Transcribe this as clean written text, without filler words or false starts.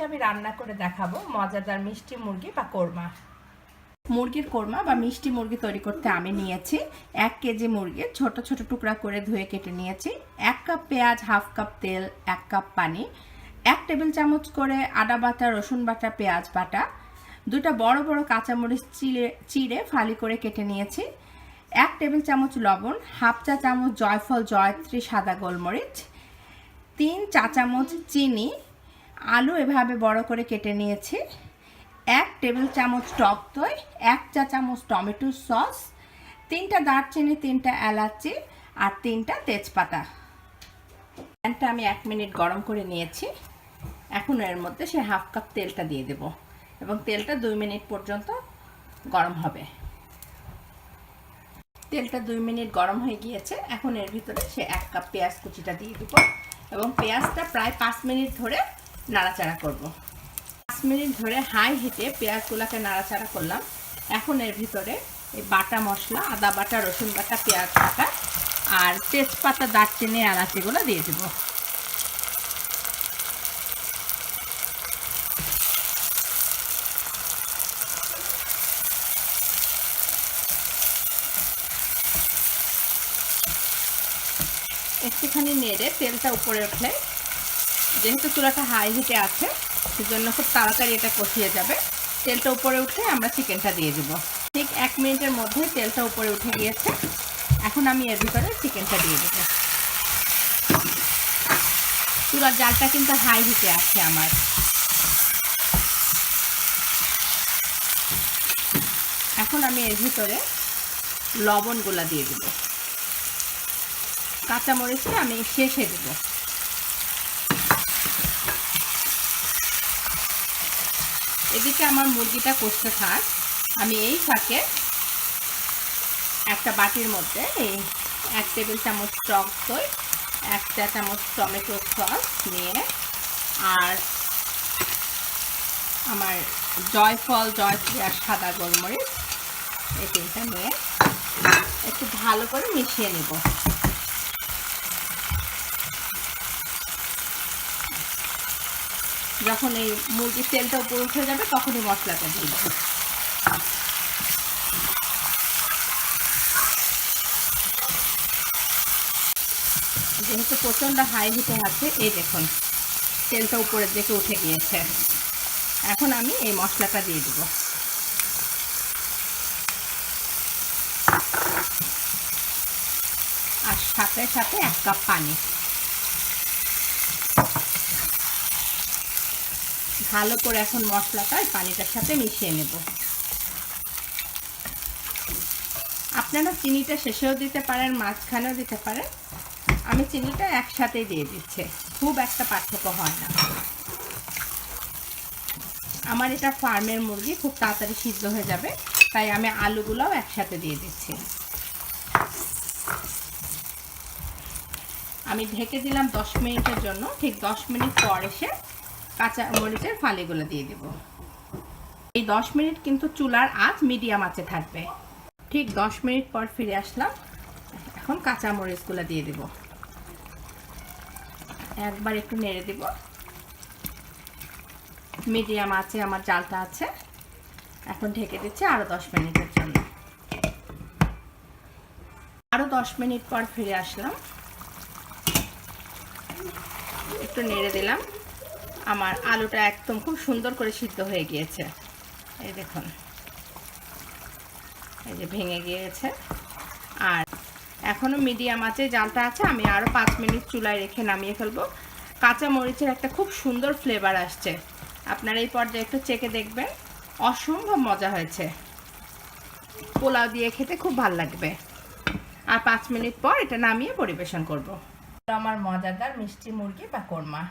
আমি রান্না করে দেখাবো মজাদার মিষ্টি মুরগি বা কোরমা। মুরগির কোরমা বা মিষ্টি মুরগি তৈরি করতে আমি নিয়েছি 1 কেজি মুরগি, ছোট ছোট টুকরা করে ধুয়ে কেটে নিয়েছি। 1 কাপ পেঁয়াজ, হাফ কাপ তেল, 1 কাপ পানি, 1 টেবিল চামচ করে আদা বাটা, রসুন বাটা, পেঁয়াজ বাটা, 2টা বড় বড় কাঁচামরিচ চিড়ে ফালি করে কেটে নিয়েছি, 1 টেবিল চামচ লবণ, হাফ চা চামচ জয়ফল জয়ত্রী সাদা গোলমরিচ, 3 চা চামচ চিনি, আলু এভাবে বড় করে কেটে নিয়েছি, 1 টেবিল চামচ টক দই, 1 চা চামচ টমেটো সস, 3টা দারচিনি, 3টা এলাচি আর 3টা তেজপাতা। প্যানটা আমি 1 মিনিট গরম করে নিয়েছি। এখন এর মধ্যে সে হাফ কাপ তেলটা দিয়ে দেব এবং তেলটা 2 মিনিট পর্যন্ত গরম হবে। তেলটা 2 মিনিট গরম হয়ে গিয়েছে। এখন এর ভিতরে সে 1 কাপ পেঁয়াজ কুচিটা দিয়ে দেব এবং পেঁয়াজটা প্রায় 5 মিনিট ধরে নাড়াচাড়া করব। 5 মিনিট ধরে হাই হিটে পেঁয়াজগুলোকে নাড়াচাড়া করলাম। এখন এর ভিতরে এই বাটা মশলা, আদা বাটা, রসুন বাটা, পেঁয়াজ বাটা আর তেজপাতা, দারচিনি, এলাচিগুলো দিয়ে দেব। একটুখানি নেড়ে তেলটা উপরে উঠলে, যেহেতু চুলাটা হাই হিটে আছে সেজন্য খুব তাড়াতাড়ি এটা কষিয়ে যাবে। তেলটা উপরে উঠলে আমরা চিকেনটা দিয়ে দেব। ঠিক 1 মিনিটের মধ্যে তেলটা উপরে উঠে গিয়েছে। এখন আমি এর ভিতরে চিকেনটা দিয়ে দেব। চুলার জালটা কিন্তু হাই হিটে আছে আমার। এখন আমি এর ভিতরে লবণগুলা দিয়ে দেব। কাঁচামরিচটা আমি শেষে দেব। এদিকে আমার মুরগিটা কষতে থাক, আমি এই ফাঁকে একটা বাটির মধ্যে এই 1 টেবিল চামচ টক দই, 1 চা চামচ টমেটো সস নিয়ে আর আমার জয়ফল, জয়ত্রী আর সাদা গোলমরিচ এই 3টা নিয়ে একটু ভালো করে মিশিয়ে নেব। যখন এই মুরগির তেলটা উপরে উঠে যাবে তখনই মশলাটা দিয়ে দেব। যেহেতু প্রচণ্ড হাই হিটে আছে, এই দেখুন তেলটা উপরের দিকে উঠে গিয়েছে। এখন আমি এই মশলাটা দিয়ে দেব। আর সাথে সাথে 1 কাপ পানি। ভালো করে এখন মশলাটা পানিটার সাথে মিশিয়ে নেব। আপনারা চিনিটা শেষেও দিতে পারেন, মাঝখানেও দিতে পারেন। আমি চিনিটা একসাথেই দিয়ে দিচ্ছি, খুব একটা পার্থক্য হয় না। আমার এটা ফার্মের মুরগি, খুব তাড়াতাড়ি সিদ্ধ হয়ে যাবে, তাই আমি আলুগুলোও একসাথে দিয়ে দিচ্ছি। আমি ঢেকে দিলাম 10 মিনিটের জন্য। ঠিক 10 মিনিট পর এসে কাঁচা মরিচের ফালিগুলো দিয়ে দেব। এই 10 মিনিট কিন্তু চুলার আঁচ মিডিয়াম আঁচে থাকবে। ঠিক 10 মিনিট পর ফিরে আসলাম। এখন কাঁচা মরিচগুলো দিয়ে দেব। একবার একটু নেড়ে দেব। মিডিয়াম আঁচে আমার জালটা আছে। এখন ঢেকে দিচ্ছি আরো 10 মিনিটের জন্য। আরো 10 মিনিট পর ফিরে আসলাম। একটু নেড়ে দিলাম। আমার আলুটা একদম খুব সুন্দর করে সিদ্ধ হয়ে গিয়েছে। এই দেখুন, এই যে ভেঙে গিয়েছে। আর এখনো মিডিয়াম আঁচে জালটা আছে। আমি আরো 5 মিনিট চুলায় রেখে নামিয়ে ফেলবো। কাঁচা মরিচের একটা খুব সুন্দর ফ্লেভার আসছে। আপনারা এই পর্যায়ে একটু চেখে দেখবেন, অসম্ভব মজা হয়েছে। পোলাও দিয়ে খেতে খুব ভালো লাগবে। আর 5 মিনিট পর এটা নামিয়ে পরিবেশন করব। আমার মজাদার মিষ্টি মুরগি বা কোরমা।